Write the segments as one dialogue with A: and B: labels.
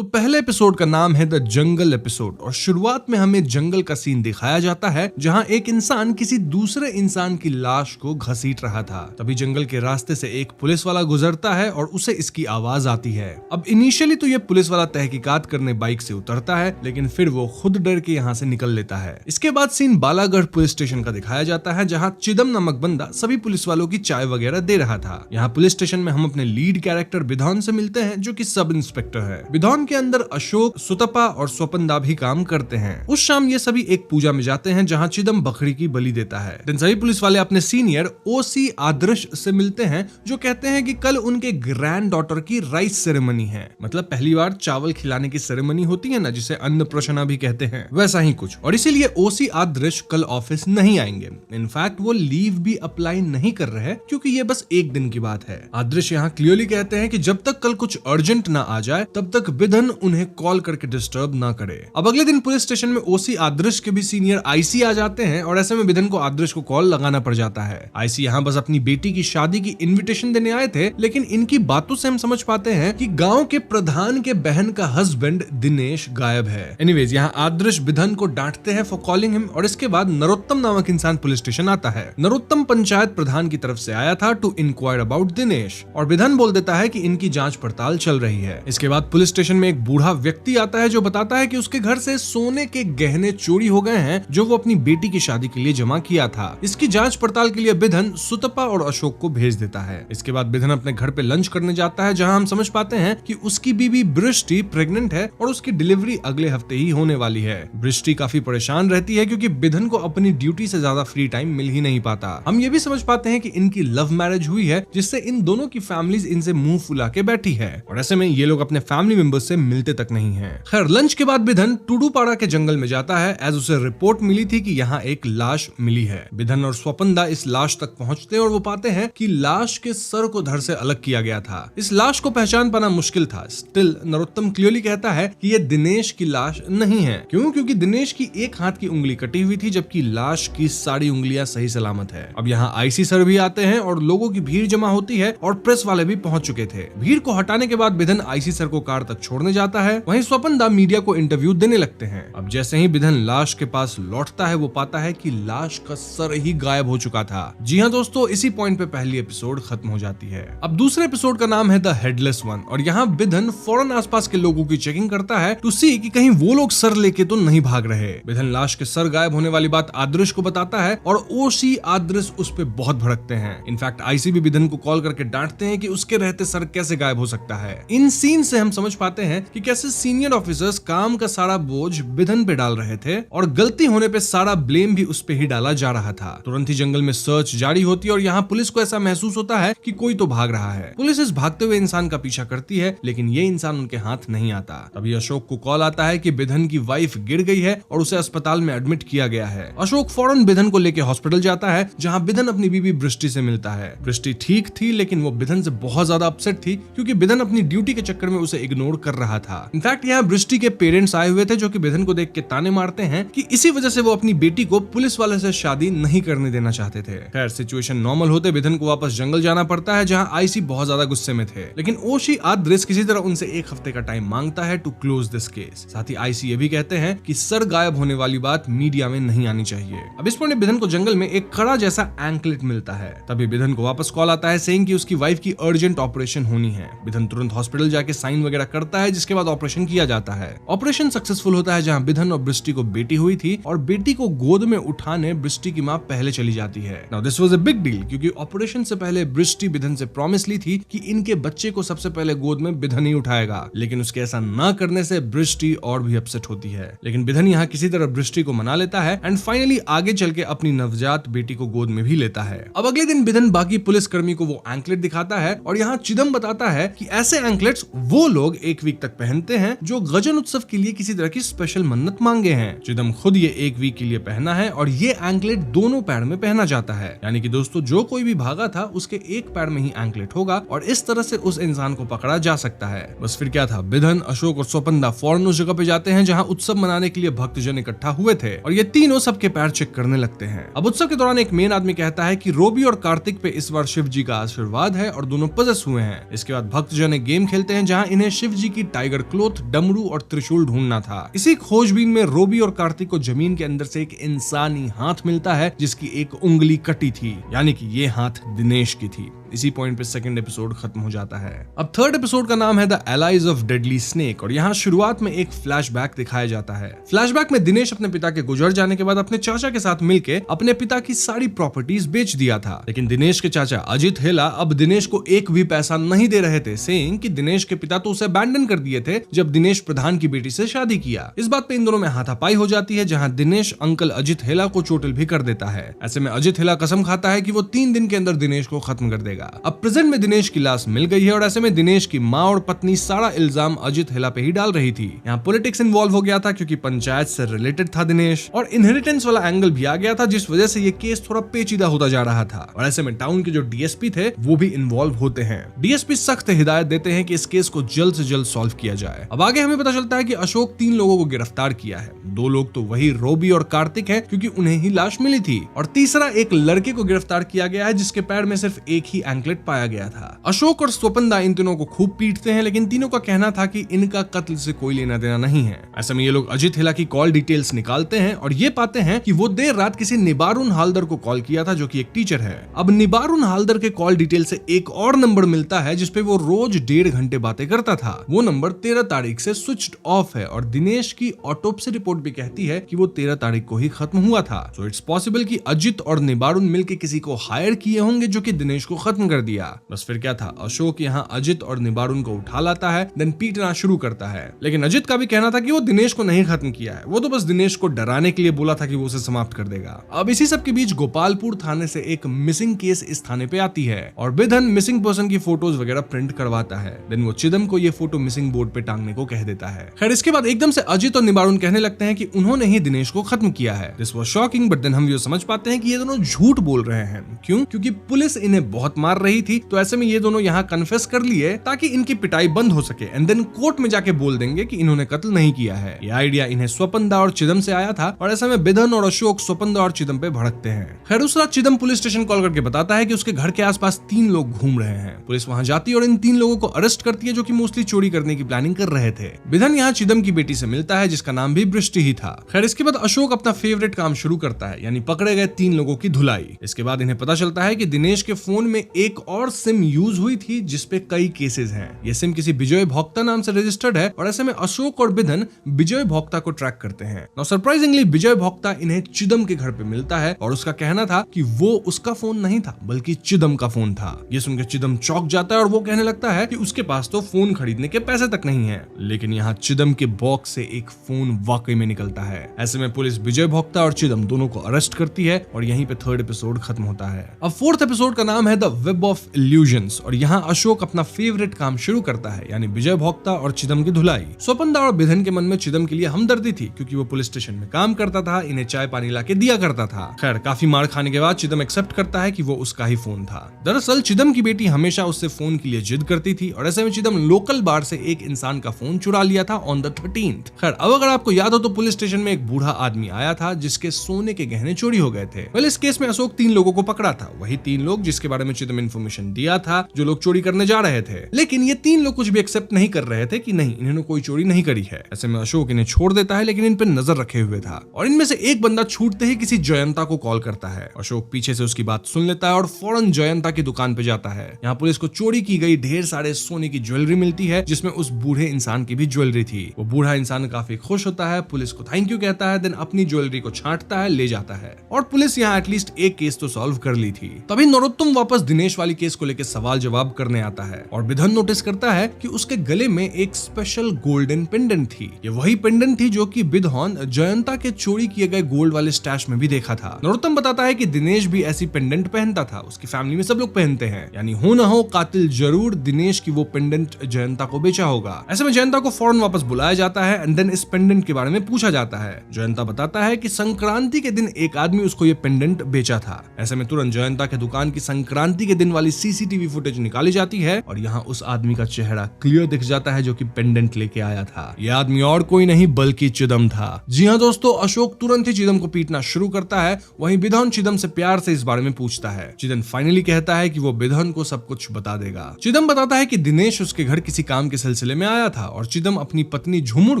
A: तो पहले एपिसोड का नाम है द जंगल एपिसोड और शुरुआत में हमें जंगल का सीन दिखाया जाता है जहां एक इंसान किसी दूसरे इंसान की लाश को घसीट रहा था। तभी जंगल के रास्ते से एक पुलिस वाला गुजरता है और उसे इसकी आवाज आती है। अब इनिशियली तो ये पुलिस वाला तहकीकात करने बाइक से उतरता है, लेकिन फिर वो खुद डर के यहाँ से निकल लेता है। इसके बाद सीन बालागढ़ पुलिस स्टेशन का दिखाया जाता है जहाँ चिदम नामक बंदा सभी पुलिस वालों की चाय वगैरह दे रहा था। यहाँ पुलिस स्टेशन में हम अपने लीड कैरेक्टर विधान से मिलते हैं जो कि सब इंस्पेक्टर है। विधान के अंदर अशोक, सुतपा और स्वपनदा भी काम करते हैं। उस शाम ये सभी एक पूजा में जाते हैं जहाँ चिदम बकरी की बलि देता है। दिन सभी पुलिस वाले अपने सीनियर ओसी आदर्श से मिलते हैं जो कहते हैं कि कल उनके ग्रैंड डॉटर की राइस सेरेमनी है। मतलब पहली बार चावल खिलाने की सेरेमनी होती है ना, जिसे अन्नप्राशन भी कहते हैं, वैसा ही कुछ। और इसीलिए ओसी आदर्श कल ऑफिस नहीं आएंगे। इनफैक्ट वो लीव भी अप्लाई नहीं कर रहे क्योंकि ये बस एक दिन की बात है। आदर्श यहाँ क्लियरली कहते हैं कि जब तक कल कुछ अर्जेंट ना आ जाए तब तक विधन उन्हें कॉल करके डिस्टर्ब ना करे। अब अगले दिन पुलिस स्टेशन में ओसी आदर्श के भी सीनियर आईसी आ जाते हैं और ऐसे में विधन को आदर्श को कॉल लगाना पड़ जाता है। आईसी यहाँ बस अपनी बेटी की शादी की इन्विटेशन देने आए थे, लेकिन इनकी बातों से हम समझ पाते हैं कि गांव के प्रधान के बहन का हस्बैंड दिनेश गायब है। एनीवेज यहाँ आदर्श विधन को डांटते हैं फॉर कॉलिंग हिम और इसके बाद नरोत्तम नामक इंसान पुलिस स्टेशन आता है। नरोत्तम पंचायत प्रधान की तरफ से आया था टू इंक्वायर अबाउट दिनेश और विधन बोल देता है कि इनकी जांच पड़ताल चल रही है। इसके बाद पुलिस स्टेशन में एक बूढ़ा व्यक्ति आता है जो बताता है कि उसके घर से सोने के गहने चोरी हो गए हैं जो वो अपनी बेटी की शादी के लिए जमा किया था। इसकी जांच पड़ताल के लिए विधन सुतपा और अशोक को भेज देता है। इसके बाद विधन अपने घर पे लंच करने जाता है जहां हम समझ पाते हैं कि उसकी बीवी बृष्टि प्रेग्नेंट है और उसकी डिलीवरी अगले हफ्ते ही होने वाली है। बृष्टि काफी परेशान रहती है क्योंकि विधन को अपनी ड्यूटी से ज्यादा फ्री टाइम मिल ही नहीं पाता। हम ये भी समझ पाते हैं कि इनकी लव मैरिज हुई है जिससे इन दोनों की फैमिलीज इनसे मुंह फुला के बैठी है और ऐसे में ये लोग अपने फैमिली मेंबर्स से मिलते तक नहीं हैं। खैर लंच के बाद विधन टूडूपाड़ा के जंगल में जाता है एज उसे रिपोर्ट मिली थी कि यहाँ एक लाश मिली है। विधन और स्वपनदा इस लाश तक पहुंचते हैं और वो पाते हैं कि लाश के सर को धड़ से अलग किया गया था। इस लाश को पहचान पाना मुश्किल था। स्टिल नरोत्तम क्लियरली कहता है कि ये दिनेश की लाश नहीं है। क्यों? क्योंकि दिनेश की एक हाथ की उंगली कटी हुई थी जबकि लाश की सारी उंगलियां सही सलामत है। अब यहाँ आईसी सर भी आते हैं और लोगों की भीड़ जमा होती है और प्रेस वाले भी पहुंच चुके थे। भीड़ को हटाने के बाद विधन आईसी सर को कार तक छोड़ने जाता है। वहीं स्वपनदा मीडिया को इंटरव्यू देने लगते हैं। अब जैसे ही विधन लाश के पास लौटता है वो पाता है कि लाश का सर ही गायब हो चुका था। जी हाँ दोस्तों, इसी पॉइंट पे पहली एपिसोड खत्म हो जाती है। अब दूसरे एपिसोड का नाम है द हेडलेस वन और यहाँ विधन फौरन आसपास के लोगों की चेकिंग करता है टू सी कि कहीं वो लोग सर लेके तो नहीं भाग रहे। विधन लाश के सर गायब होने वाली बात आदर्श को बताता है और ओसी आदर्श उस पे बहुत भड़कते हैं। इनफैक्ट आईसी भी विधन को कॉल करके डांटते हैं कि उसके रहते सर कैसे गायब हो सकता है। इन सीन से हम समझ पाते हैं कि कैसे सीनियर ऑफिसर्स काम का सारा बोझ विधन पे डाल रहे थे और गलती होने पे सारा ब्लेम भी उस पे ही डाला जा रहा था। तुरंत ही जंगल में सर्च जारी होती है और यहाँ पुलिस को ऐसा महसूस होता है कि कोई तो भाग रहा है। पुलिस इस भागते हुए इंसान का पीछा करती है लेकिन ये इंसान उनके हाथ नहीं आता। तभी अशोक को कॉल आता है कि विधन की वाइफ गिर गई है और उसे अस्पताल में एडमिट किया गया है। अशोक फौरन विधन को लेकर हॉस्पिटल जाता है जहाँ विधन अपनी बीवी बृष्टि से मिलता है। बृष्टि ठीक थी लेकिन वो विधन से बहुत ज्यादा अपसेट थी क्योंकि विधन अपनी ड्यूटी के चक्कर में उसे इग्नोर कर रहा था। इनफैक्ट यहाँ बृष्टि के पेरेंट्स आए हुए थे जो कि विधन को देख के ताने मारते हैं कि इसी वजह से वो अपनी बेटी को पुलिस वाले से शादी नहीं करने देना चाहते थे। खैर सिचुएशन नॉर्मल होते विधन को वापस जंगल जाना पड़ता है जहाँ आईसी बहुत ज्यादा गुस्से में थे, लेकिन ओशी आदर्श किसी तरह उनसे एक हफ्ते का टाइम मांगता है टू क्लोज दिस केस। साथ ही आईसी ये भी कहते हैं कि सर गायब होने वाली बात मीडिया में नहीं आनी चाहिए। अब इस पॉइंट विधन को जंगल में एक कड़ा जैसा एंकलेट मिलता है। तभी विधन को वापस कॉल आता है सेइंग कि उसकी वाइफ की अर्जेंट ऑपरेशन होनी है। विधन तुरंत हॉस्पिटल जाके साइन वगैरह करता है जिसके बाद ऑपरेशन किया जाता है। ऑपरेशन सक्सेसफुल होता है जहां विधन और बृष्टि को बेटी हुई थी और बेटी को गोद में उठाने बृष्टि की मां पहले चली जाती है। Now this was a big deal क्योंकि ऑपरेशन से पहले बृष्टि विधन से प्रॉमिस ली थी कि इनके बच्चे को सबसे पहले गोद में विधन ही उठाएगा, लेकिन उसके ऐसा ना करने से बृष्टि और भी अपसेट होती है। लेकिन विधन यहाँ किसी तरह बृष्टि को मना लेता है एंड फाइनली आगे चल के अपनी नवजात बेटी को गोद में भी लेता है। अब अगले दिन विधन बाकी पुलिस कर्मी को वो एंकलेट दिखाता है और यहाँ चिदम बताता है कि ऐसे एंकलेट्स वो लोग एक वीक तक पहनते हैं जो गजन उत्सव के लिए किसी तरह की स्पेशल मन्नत मांगे हैं। चिदम खुद ये एक वीक के लिए पहना है और ये एंकलेट दोनों पैर में पहना जाता है। यानी कि दोस्तों जो कोई भी भागा था उसके एक पैर में ही एंकलेट होगा और इस तरह से उस इंसान को पकड़ा जा सकता है। बस फिर क्या था, विधन, अशोक और स्वपनदा फौरन उस जगह पे जाते हैं जहाँ उत्सव मनाने के लिए भक्तजन इकट्ठा हुए थे और ये तीनों सबके पैर चेक करने लगते हैं। अब उत्सव के दौरान एक मेन आदमी कहता है कि रोबी और कार्तिक पे इस बार शिव जी का आशीर्वाद है और दोनों पजस हुए हैं। इसके बाद भक्तजन एक गेम खेलते हैं जहाँ इन्हें शिव जी की टाइगर क्लॉथ, डमरू और त्रिशूल ढूंढना था। इसी खोजबीन में रोबी और कार्तिक को जमीन के अंदर से एक इंसानी हाथ मिलता है जिसकी एक उंगली कटी थी, यानी कि ये हाथ दिनेश की थी। इसी पॉइंट पे सेकंड एपिसोड खत्म हो जाता है। अब थर्ड एपिसोड का नाम है the allies of deadly snake और यहाँ शुरुआत में एक फ्लैशबैक दिखाया जाता है। फ्लैशबैक में दिनेश अपने पिता के गुजर जाने के बाद अपने चाचा के साथ मिलकर अपने पिता की सारी प्रॉपर्टीज बेच दिया था, लेकिन दिनेश के चाचा अजित हेला अब दिनेश को एक भी पैसा नहीं दे रहे थे, सेइंग कि दिनेश के पिता तो उसे अबैंडन कर दिए थे जब दिनेश प्रधान की बेटी से शादी किया। इस बात पे इन दोनों में हाथापाई हो जाती है, जहाँ दिनेश अंकल अजित हेला को चोटिल भी कर देता है। ऐसे में अजित हेला कसम खाता है कि वो 3 दिन के अंदर दिनेश को खत्म कर देगा। अब प्रेजेंट में दिनेश की लाश मिल गई है और ऐसे में दिनेश की माँ और पत्नी सारा इल्जाम अजित हेला पे ही डाल रही थी। यहाँ पॉलिटिक्स इन्वॉल्व हो गया था क्योंकि पंचायत से रिलेटेड था दिनेश, और इनहेरिटेंस वाला एंगल भी आ गया था जिस वजह से ये केस थोड़ा पेचीदा होता जा रहा था। और ऐसे में टाउन के जो डीएसपी थे वो भी इन्वॉल्व होते हैं। डीएसपी सख्त हिदायत देते हैं कि इस केस को जल्द से जल्द सॉल्व किया जाए। अब आगे हमें पता चलता है कि अशोक 3 लोगों को गिरफ्तार किया है। 2 लोग तो वही रोबी और कार्तिक है क्योंकि उन्हें ही लाश मिली थी, और तीसरा एक लड़के को गिरफ्तार किया गया है जिसके पैर में सिर्फ एक ही एंकलेट पाया गया था। अशोक और स्वपन दा इन तीनों को खूब पीटते हैं, लेकिन तीनों का कहना था कि इनका कत्ल से कोई लेना देना नहीं है। ऐसे में ये लोग अजित हेला की कॉल डिटेल्स निकालते हैं और ये पाते हैं कि वो देर रात किसी निबारुन हालदर को कॉल किया था जो कि एक टीचर है। अब निबारुन हालदर के कॉल डिटेल से एक और नंबर मिलता है जिसपे वो रोज 1.5 घंटे बातें करता था। वो नंबर 13 तारीख से स्विच्ड ऑफ है और दिनेश की ऑटोप्सी रिपोर्ट भी कहती है कि वो 13 तारीख को ही खत्म हुआ था। सो इट्स पॉसिबल कि अजित और निबारुन मिलके किसी को हायर किए होंगे जो कि दिनेश को खत्म कर दिया। बस फिर क्या था, अशोक यहाँ अजित और निबारुन को उठा लाता है, देन पीटना शुरू करता है। लेकिन अजित का भी कहना था कि वो दिनेश को नहीं खत्म किया है, वो तो बस दिनेश को डराने के लिए बोला था कि वो उसे समाप्त कर देगा। अब इसी सब के बीच गोपालपुर थाने से एक मिसिंग केस इस थाने पे आती है और बिधन मिसिंग पर्सन की फोटोज वगैरह प्रिंट करवाता है। देन वो चिदम को ये फोटो मिसिंग बोर्ड पे टांगने को कह देता है। खैर इसके बाद एकदम से अजित और निबारुन कहने लगते हैं कि उन्होंने ही दिनेश को खत्म किया है। This was shocking, but then हम ये समझ पाते हैं कि ये दोनों झूठ बोल रहे हैं। क्यों? क्योंकि पुलिस इन्हें बहुत मार रही थी, तो ऐसे में ये दोनों यहाँ कन्फेस कर लिए ताकि इनकी पिटाई बंद हो सके, एंड देन कोर्ट में जाके बोल देंगे कि इन्होंने कत्ल नहीं किया है। ये आइडिया इन्हें स्वपन दा और चिदम से आया था और ऐसे में बिधन और अशोक स्वपन दा और चिदम पे भड़कते हैं। खैर उस रात चिदम पुलिस स्टेशन कॉल करके बताता है कि उसके घर के आसपास 3 लोग घूम रहे हैं। पुलिस वहां जाती है और इन 3 लोगों को अरेस्ट करती है जो कि मोस्टली चोरी करने की प्लानिंग कर रहे थे। बिधन यहाँ चिदम की बेटी से मिलता है जिसका नाम भी बृष्टि ही था। खैर इसके बाद अशोक अपना फेवरेट काम शुरू करता है, यानी पकड़े गए 3 लोगों की धुलाई। इसके बाद इन्हें पता चलता है कि दिनेश के फोन में एक और सिम यूज हुई थी जिसपे कई केसेस हैं। ये सिम किसी विजय भोक्ता नाम से रजिस्टर्ड है और ऐसे में अशोक और बिधन विजय भोक्ता को ट्रैक करते हैं। नाउ सरप्राइजिंगली विजय भोक्ता इन्हें चिदम के घर पे मिलता है और उसका कहना था कि वो उसका फोन नहीं था बल्कि चिदम का फोन था। ये सुनकर चिदम चौंक जाता है और वो कहने लगता है कि उसके पास तो फोन खरीदने के पैसे तक नहीं है। लेकिन यहाँ चिदम के बॉक्स से एक फोन वाकई में निकलता है। ऐसे में पुलिस विजय भोक्ता और चिदम दोनों को अरेस्ट करती है और यहीं पे थर्ड एपिसोड खत्म होता है। अब फोर्थ एपिसोड का नाम है द वेब ऑफ इल्यूजन्स और यहाँ अशोक अपना फेवरेट काम शुरू करता है, यानी विजय भोक्ता और चिदम की धुलाई। स्वपन दा और बिधन के मन में चिदम के लिए हमदर्दी थी क्योंकि वो पुलिस स्टेशन में काम करता था, इन्हें चाय पानी लाके दिया करता था। खैर काफी मार खाने के बाद चिदम एक्सेप्ट करता है कि वो उसका ही फोन था। दरअसल चिदम की बेटी हमेशा उससे फोन के लिए जिद करती थी और ऐसे में चिदम लोकल बार से एक इंसान का फोन चुरा लिया था ऑन द 13th। खैर अब अगर आपको याद हो तो पुलिस स्टेशन में एक बूढ़ा आदमी आया था जिसके सोने के गहने चोरी हो गए थे। वेल इस केस में अशोक 3 लोगों को पकड़ा था, वही 3 लोग जिसके बारे में चिदम इन्फॉर्मेशन दिया था, जो लोग चोरी करने जा रहे थे। लेकिन ये 3 लोग कुछ भी एक्सेप्ट नहीं कर रहे थे कि नहीं इन्होंने कोई चोरी नहीं करी है। ऐसे में अशोक इन्हें छोड़ देता है लेकिन इन पर नजर रखे हुए था और इनमें से एक बंदा छूटते ही किसी जयंता को कॉल करता है। अशोक पीछे से उसकी बात सुन लेता है और फौरन जयंता की दुकान पे जाता है। यहाँ पुलिस को चोरी की गई ढेर सारे सोने की ज्वेलरी मिलती है जिसमें उस बूढ़े इंसान की भी ज्वेलरी थी। वो बूढ़ा इंसान काफी खुश होता है, पुलिस को थैंक यू कहता है, देन अपनी ज्वेलरी को छांटता है, ले जाता है और पुलिस यहाँ एटलीस्ट एक केस तो सॉल्व कर ली थी। तभी नरोत्तम वापस दिनेश वाली केस को लेकर सवाल जवाब करने आता है और बिधन नोटिस करता है कि उसके गले में एक स्पेशल गोल्डन पेंडेंट थी। ये वही पेंडेंट थी जो कि बिधन जयंता के चोरी किए गए गोल्ड वाले स्टैश में भी देखा था। नरोत्तम बताता है कि दिनेश भी ऐसी पेंडेंट पहनता था, उसकी फैमिली में सब लोग पहनते हैं, यानी हो ना हो कातिल जरूर दिनेश की वो पेंडेंट जयंता को बेचा होगा। ऐसे में जयंता को फौरन वापस बुलाया जाता है एंड देन इस पेंडेंट के बारे में पूछा जाता है। जयंता बताता है कि संक्रांति के दिन एक आदमी उसको ये पेंडेंट बेचा था। ऐसे में तुरंत जयंता के दुकान की संक्रांति के दिन वाली सीसीटीवी फुटेज निकाली जाती है और यहाँ उस आदमी का चेहरा क्लियर दिख जाता है जो कि पेंडेंट लेके आया था। यह आदमी और कोई नहीं बल्कि चिदम था। जी हाँ दोस्तों, अशोक तुरंत ही चिदम को पीटना शुरू करता है। वहीं बिधन चिदम से प्यार से इस बारे में पूछता है। चिदम फाइनली कहता है कि वो बिधन को सब कुछ बता देगा। चिदम बताता है कि दिनेश उसके घर किसी काम के सिलसिले में आया था और चिदम अपनी पत्नी झुमुर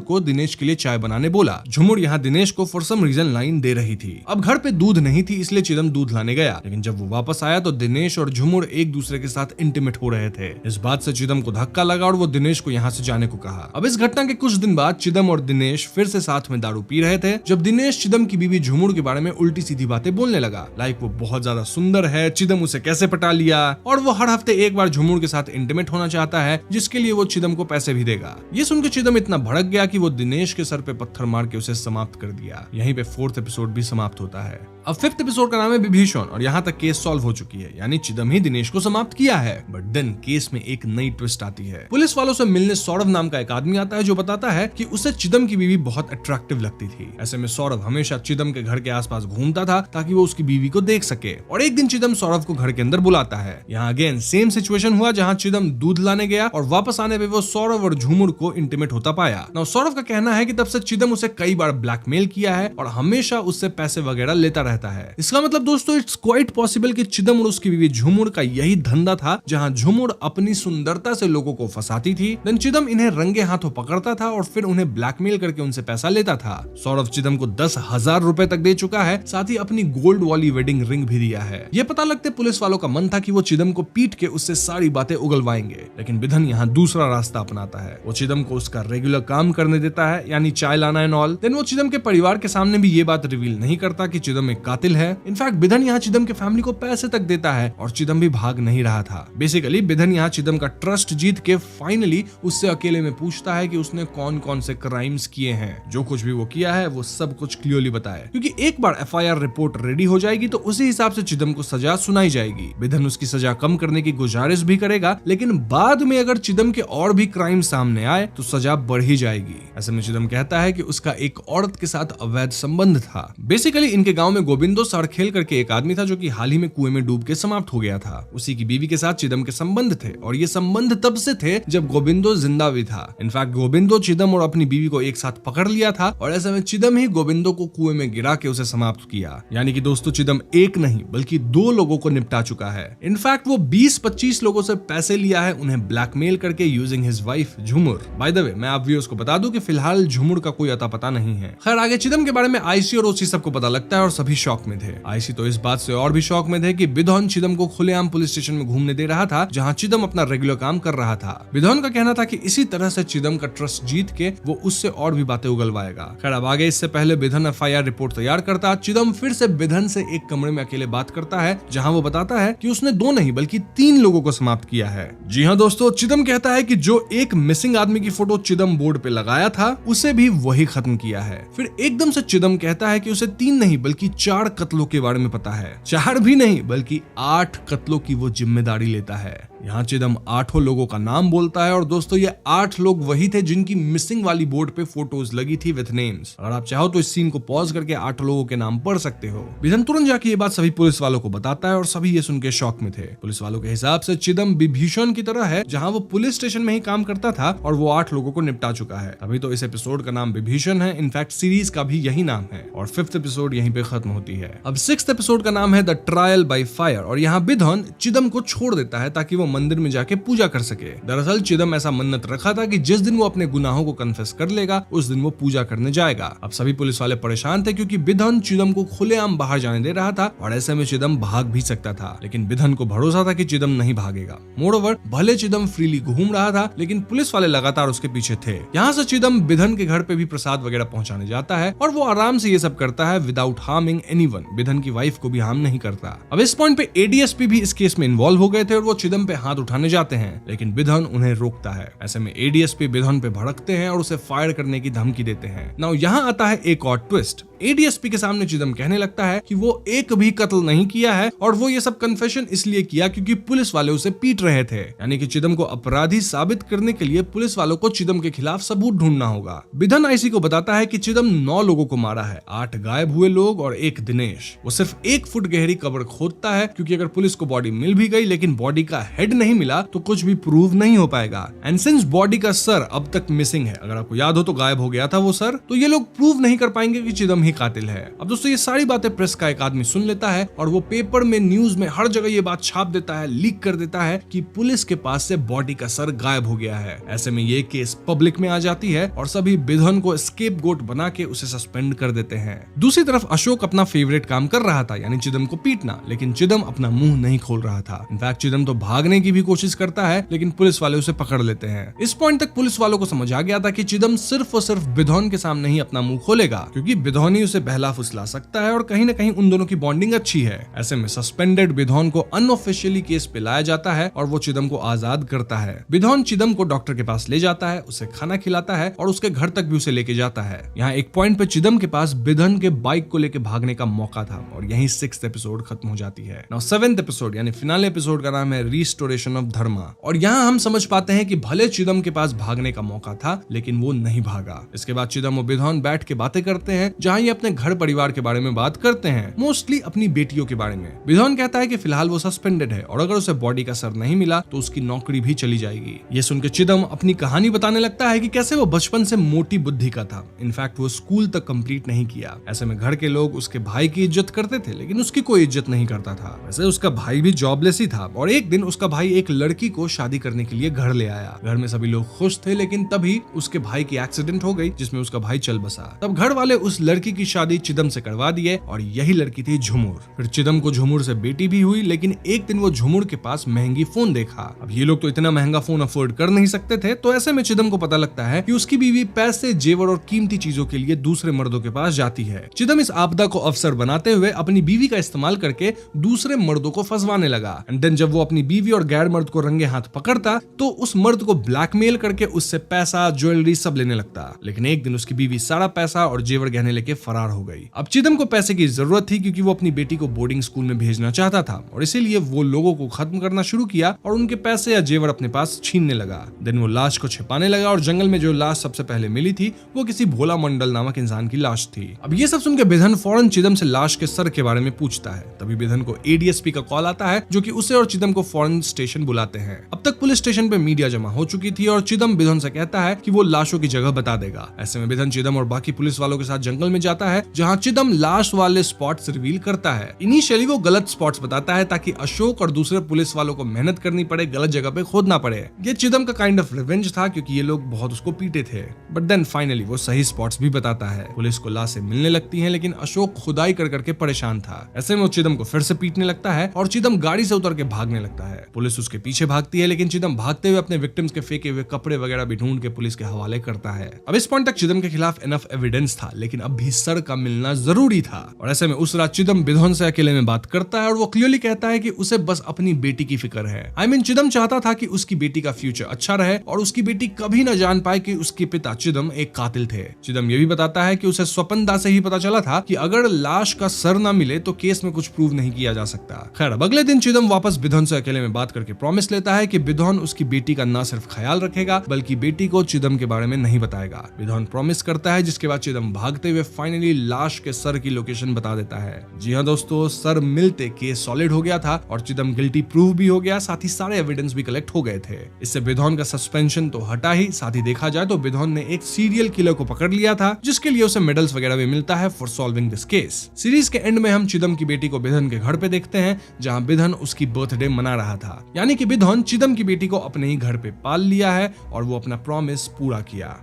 A: को दिनेश के लिए चाय बनाने बोला। झुमुर यहाँ दिनेश को फॉर सम रीजन लाइन दे रही थी। अब घर पे दूध नहीं थी, इसलिए चिदम दूध लाने गया, लेकिन जब वो वापस आया तो दिनेश और झुमुर एक दूसरे के साथ इंटीमेट हो रहे थे। इस बात से चिदम को धक्का लगा और वो दिनेश को यहाँ से जाने को कहा। अब इस घटना के कुछ दिन बाद चिदम और दिनेश फिर से साथ में दारू पी रहे थे, जब दिनेश चिदम की बीवी झुमुर के बारे में उल्टी सीधी बातें बोलने लगा। लाइक वो बहुत ज्यादा सुंदर है, चिदम उसे कैसे पटा लिया और वो हर हफ्ते एक बार झुमुर के साथ इंटीमेट होना चाहता है, जिसके लिए वो चिदम को पैसे भी देगा। ये सुनकर चिदम इतना भड़क गया कि वो दिनेश के सर पे पत्थर मार के उसे समाप्त कर दिया। यहीं पे 4th एपिसोड भी समाप्त होता है। अब 5th एपिसोड का नाम है विभीषण और यहाँ तक केस सॉल्व हो चुकी है, यानी चिदम ही दिनेश को समाप्त किया है। बट देन केस में एक नई ट्विस्ट आती है। पुलिस वालों से मिलने सौरभ नाम का एक आदमी आता है जो बताता है कि उसे चिदम की बीवी बहुत अट्रैक्टिव लगती थी। ऐसे में सौरभ हमेशा चिदम के घर के आसपास घूमता था ताकि वो उसकी बीवी को देख सके। और एक दिन चिदम सौरभ को घर के अंदर बुलाता है। यहाँ अगेन सेम सिचुएशन हुआ जहाँ चिदम दूध लाने गया और वापस आने पे वो सौरभ और झुमुर को इंटीमेट होता पाया। नाउ सौरभ का कहना है कि तब से चिदम उसे कई बार ब्लैकमेल किया है और हमेशा उससे पैसे वगैरह लेता रहता है। इसका मतलब दोस्तों इट्स क्वाइट पॉसिबल कि चिदम और उसकी बीवी झुमुर का यही धंधा था, जहां झुमुर अपनी सुंदरता से लोगों को फंसाती थी, देन चिदम इन्हें रंगे हाथों पकड़ता था और फिर उन्हें ब्लैकमेल करके उनसे पैसा लेता था। सौरभ चिदम को 10,000 रुपए तक दे चुका है, साथ ही अपनी गोल्ड वाली वेडिंग रिंग भी दिया है। ये पता लगते पुलिस वालों का मन था कि वो चिदम को पीट के उससे सारी बातें उगलवाएंगे, लेकिन बिधन यहाँ दूसरा रास्ता अपनाता है। वो चिदम को उसका रेगुलर काम करने देता है, यानी चाय लाना एंड ऑल। देन वो चिदम के परिवार के सामने भी ये बात रिवील नहीं करता कि चिदम एक कातिल है। इनफैक्ट बिधन यहाँ चिदम के फैमिली को पैसे तक देता है और चिदम भी भाग नहीं रहा था। बेसिकली बिधन यहाँ चिदम का ट्रस्ट जीत के फाइनली उससे अकेले में पूछता है कि उसने कौन कौन से क्राइम्स किए हैं। जो कुछ भी वो किया है वो सब कुछ क्लियरली बताए, क्योंकि एक बार FIR रिपोर्ट रेडी हो जाएगी तो उसी हिसाब से चिदम को सजा सुनाई जाएगी। बिधन उसकी सजा कम करने की गुजारिश भी करेगा, लेकिन बाद में अगर चिदम के और भी क्राइम सामने आए तो सजा बढ़ ही जाएगी। ऐसे में चिदम कहता है कि उसका एक औरत के साथ अवैध संबंध था। बेसिकली इनके गांव में गोविंदो सारखेल करके एक आदमी था जो कि हाल ही में कुएं में डूब के समाप्त हो गया था। उसी की बीवी के साथ चिदम के संबंध थे और ये संबंध तब से थे जब गोविंदो जिंदा भी था। इनफैक्ट गोविंदो चिदम और अपनी बीवी को एक साथ पकड़ लिया था और ऐसे में चिदम ही गोविंदो को कुएं में गिरा के उसे समाप्त किया। यानी कि दोस्तों चिदम एक नहीं बल्कि 2 लोगों को निपटा चुका है। इनफैक्ट वो 20-25 लोगों से पैसे लिया है, उन्हें ब्लैकमेल करके using his wife Jhumur. By the way मैं आप व्यूअर्स को बता दूं कि फिलहाल झुमुर का कोई अता पता नहीं है। खैर आगे चिदम के बारे में आईसी और ओसी सबको पता लगता है और सभी शॉक में थे। आईसी तो इस बात से और भी शॉक में थे कि बिधन चिदम को खुलेआम पुलिस स्टेशन में घूमने दे रहा था, जहां चिदम अपना रेगुलर काम कर रहा था। बिधन का कहना था कि इसी तरह से चिदम का ट्रस्ट जीत के वो उससे और भी बातें उगलवाएगा। खैर अब आगे इससे पहले बिधन FIR रिपोर्ट तैयार करता, चिदम फिर से बिधन से एक कमरे में अकेले बात करता है, जहां वो बताता है कि उसने 2 नहीं बल्कि 3 लोगों को समाप्त किया है। जी हाँ दोस्तों, चिदम कहता है कि जो एक मिसिंग आदमी की फोटो चिदम बोर्ड पे लगाया था उसे भी वही खत्म किया है। फिर एकदम से चिदम कहता है कि उसे 3 नहीं बल्कि 4 कत्लों के बारे में पता है। 4 भी नहीं बल्कि 8 कत्लों की वो जिम्मेदारी लेता है। यहाँ चिदम 8 लोगों का नाम बोलता है और दोस्तों ये 8 लोग वही थे जिनकी मिसिंग वाली बोर्ड पे फोटोज लगी थी विद नेम्स। अगर आप चाहो तो इस सीन को पॉज करके 8 लोगों के नाम पढ़ सकते हो। बिधन तुरंत जाके ये बात सभी पुलिस वालों को बताता है और सभी ये सुन के शॉक में थे। पुलिस वालों के हिसाब से चिदम विभीषण की तरह है, जहाँ वो पुलिस स्टेशन में ही काम करता था और वो 8 लोगों को निपटा चुका है। अभी तो इस एपिसोड का नाम विभीषण है, इनफैक्ट सीरीज का भी यही नाम है और 5th एपिसोड यहीं पे खत्म होती है। अब 6th एपिसोड का नाम है द ट्रायल बाय फायर और यहाँ बिधन चिदम को छोड़ देता है ताकि वो मंदिर में जाके पूजा कर सके। दरअसल चिदम ऐसा मन्नत रखा था कि जिस दिन वो अपने गुनाहों को कन्फेस कर लेगा उस दिन वो पूजा करने जाएगा। अब सभी पुलिस वाले परेशान थे क्योंकि बिधन चिदम को खुलेआम बाहर जाने दे रहा था और ऐसे में चिदम भाग भी सकता था, लेकिन बिधन को भरोसा था कि चिदम नहीं भागेगा। मोरओवर भले चिदम फ्रीली घूम रहा था लेकिन पुलिस वाले लगातार उसके पीछे थे। यहाँ से चिदम बिधन के घर पे भी प्रसाद वगैरह पहुंचाने जाता है और वो आराम से ये सब करता है विदाउट हार्मिंग एनीवन। बिधन की वाइफ को भी हार्म नहीं करता। अब इस पॉइंट पे ADSP भी इस केस में इन्वॉल्व हो गए थे और वो चिदम पे हाथ उठाने जाते हैं, लेकिन बिधन उन्हें रोकता है। ऐसे में एडीएसपी बिधन पे भड़कते हैं और उसे फायर करने की धमकी देते हैं। नाउ यहाँ आता है एक और ट्विस्ट। एडीएसपी के सामने चिदम कहने लगता है कि वो एक भी कत्ल नहीं किया है और वो ये सब कन्फेशन इसलिए किया क्योंकि पुलिस वाले उसे पीट रहे थे। यानी कि चिदम को अपराधी साबित करने के लिए पुलिस वालों को चिदम के खिलाफ सबूत ढूंढना होगा। बिधन आईसी को बताता है कि चिदम 9 लोगों को मारा है, 8 गायब हुए लोग और 1 दिनेश। वो सिर्फ 1 फुट गहरी कब्र खोदता है क्योंकि अगर पुलिस को बॉडी मिल भी गई लेकिन बॉडी का हेड नहीं मिला तो कुछ भी प्रूव नहीं हो पाएगा। एंड सिंस बॉडी का सर अब तक मिसिंग है, अगर आपको याद हो तो गायब हो गया था वो सर, तो ये लोग प्रूव नहीं कर पाएंगे कि चिदम ही कातिल है। अब दोस्तों ये सारी बातें प्रेस का एक आदमी सुन लेता है और वो पेपर में, न्यूज में, हर जगह ये बात छाप देता है, लीक कर देता है कि पुलिस के पास से बॉडी का सर गायब हो गया है। ऐसे में ये केस पब्लिक में आ जाती है और सभी बिधन को स्केपगोट बना के उसे सस्पेंड कर देते हैं। दूसरी तरफ अशोक अपना फेवरेट काम कर रहा था, यानी चिदम को पीटना, लेकिन चिदम अपना मुंह नहीं खोल रहा था। इनफैक्ट चिदम तो भागने की भी कोशिश करता है लेकिन पुलिस वाले उसे पकड़ लेते हैं। इस पॉइंट तक पुलिस वालों को समझ आ गया था कि चिदम सिर्फ और सिर्फ बिधन के सामने ही अपना मुंह खोलेगा क्योंकि बिधन ही उसे बहला फुसला सकता है और कहीं ना कहीं उन दोनों की बॉन्डिंग अच्छी है। ऐसे में सस्पेंडेड बिधन को अनऑफिशियली केस पे लाया जाता है और वो चिदम को आजाद करता है। बिधन चिदम को डॉक्टर के पास ले जाता है, उसे खाना खिलाता है और उसके घर तक भी उसे लेके जाता है। यहाँ एक पॉइंट पे चिदम के पास बिधन के बाइक को लेके भागने का मौका था और यहीं 6th एपिसोड खत्म हो जाती है। नाउ 7th एपिसोड यानी फिनाले एपिसोड का नाम है रिस्टोरेशन ऑफ धर्मा और यहाँ हम समझ पाते हैं कि भले चिदम के पास भागने का मौका था लेकिन वो नहीं भागा। इसके बाद चिदम और बिधन बैठ के बातें करते हैं जहाँ ये अपने घर परिवार के बारे में बात करते हैं, मोस्टली अपनी बेटियों के बारे में। बिधन कहता है कि फिलहाल वो सस्पेंडेड है और अगर उसे बॉडी का सर नहीं मिला तो उसकी नौकरी भी चली जाएगी। ये सुनकर चिदम अपनी कहानी बताने लगता है कि कैसे वो बचपन से मोटी बुद्धि का था। इनफैक्ट वो स्कूल तक कंप्लीट नहीं किया। ऐसे में घर के लोग उसके भाई की इज्जत करते थे लेकिन उसकी कोई इज्जत नहीं करता था। वैसे उसका भाई भी जॉबलेस ही था और एक दिन उसका भाई एक लड़की को शादी करने के लिए घर ले आया। घर में सभी लोग खुश थे लेकिन तभी उसके भाई की एक्सीडेंट हो गई जिसमें उसका भाई चल बसा। तब घर वाले उस लड़की की शादी चिदम से करवा दिए और यही लड़की थी झुमुर। फिर चिदम को झुमुर से बेटी भी हुई लेकिन एक दिन वो झुमुर के पास महंगी फोन देखा। अब ये लोग तो इतना महंगा फोन अफोर्ड कर नहीं सकते थे, तो ऐसे में चिदम को पता लगता है कि उसकी बीवी पैसे, जेवर और कीमती चीजों के लिए दूसरे मर्दों के पास जाती है। चिदम इस आपदा को अवसर बनाते हुए अपनी बीवी का इस्तेमाल करके दूसरे मर्दों को फंसवाने लगा। एंड देन जब वो अपनी बीवी और गैर मर्द को रंगे हाथ पकड़ता तो उस मर्द को ब्लैकमेल करके उससे पैसा, ज्वेलरी सब लेने लगता। लेकिन एक दिन उसकी बीवी सारा पैसा और जेवर गहने लेके फरार हो गई। अब चिदम को पैसे की जरूरत थी क्योंकि वो अपनी बेटी को बोर्डिंग स्कूल में भेजना चाहता था और इसीलिए वो लोगों को खत्म करना शुरू किया और उनके पैसे या जेवर अपने पास छीनने लगा। देन वो लाश को छिपाने लगा और जंगल में जो लाश सबसे पहले मिली थी वो किसी भोला मंडल नामक इंसान की लाश थी। अब ये सब सुनकर बिधन फौरन चिदम से लाश के सर के बारे में पूछता है। तभी बिधन को एडीएसपी का कॉल आता है जो कि उसे और चिदम को फौरन स्टेशन बुलाते हैं। अब तक पुलिस स्टेशन पे मीडिया जमा हो चुकी थी और चिदम बिधन से कहता है कि वो लाशों की जगह बता देगा। ऐसे में बिधन चिदम और बाकी पुलिस वालों के साथ जंगल में जाता है जहाँ चिदम लाश वाले स्पॉट्स रिवील करता है। इनिशियली वो गलत स्पॉट्स बताता है ताकि अशोक और दूसरे पुलिस वालों को मेहनत करनी पड़े, गलत जगह पे खोदना पड़े। ये चिदम का काइंड ऑफ रिवेंज था क्योंकि ये लोग बहुत उसको पीटे थे। बट देन फाइनली वो सही स्पॉट्स भी बताता है। पुलिस को लाशें मिलने लगती हैं लेकिन अशोक खुदाई कर करके परेशान था। ऐसे में वो चिदम को फिर से पीटने लगता है और चिदम गाड़ी से उतर के भागने लगता है। पुलिस उसके पीछे भागती है लेकिन चिदम भागते हुए अपने विक्टिम्स के फेंके हुए कपड़े वगैरह भी ढूंढ के पुलिस के हवाले करता है। अब इस पॉइंट तक चिदम के खिलाफ इनफ एविडेंस था लेकिन अब भी सर का मिलना जरूरी था। और ऐसे में उस रात चिदम बिधन से अकेले में बात करता है और वो क्लियरली कहता है कि उसे बस अपनी बेटी की फिक्र है। आई मीन चिदम चाहता था कि उसकी बेटी का फ्यूचर अच्छा रहे और उसकी बेटी कभी न जान पाए कि उसके पिता चिदम एक कातिल थे। चिदम ये भी बताता है कि उसे स्वपनदा से ही पता चला था कि अगर लाश का सर न मिले तो केस में कुछ प्रूव नहीं किया जा सकता। खैर अब अगले दिन चिदम वापस बिधन से अकेले में बात करके प्रॉमिस लेता है कि बिधन उसकी बेटी का न सिर्फ ख्याल रखेगा बल्कि बेटी को चिदम के बारे में नहीं बताएगा। बिधन प्रॉमिस करता है जिसके बाद चिदम भागते हुए फाइनली लाश के सर की लोकेशन बता देता है। जी हाँ दोस्तों, सर मिलते केस सॉलिड हो गया था और चिदम गिल्टी प्रूव भी हो गया, साथ ही सारे एविडेंस भी कलेक्ट हो गए थे। इससे बिधन का सस्पेंशन तो हटा ही, साथ ही देखा जाए तो बिधन ने एक सीरियल किलर को पकड़ लिया था जिसके लिए उसे मेडल्स वगैरह भी मिलता है for solving this case. Series के एंड में हम चिदम की बेटी को बिधन के घर पे देखते हैं जहाँ बिधन उसकी बर्थडे मना रहा था। यानी कि बिधन चिदम की बेटी को अपने ही घर पे पाल लिया है और वो अपना प्रॉमिस पूरा किया।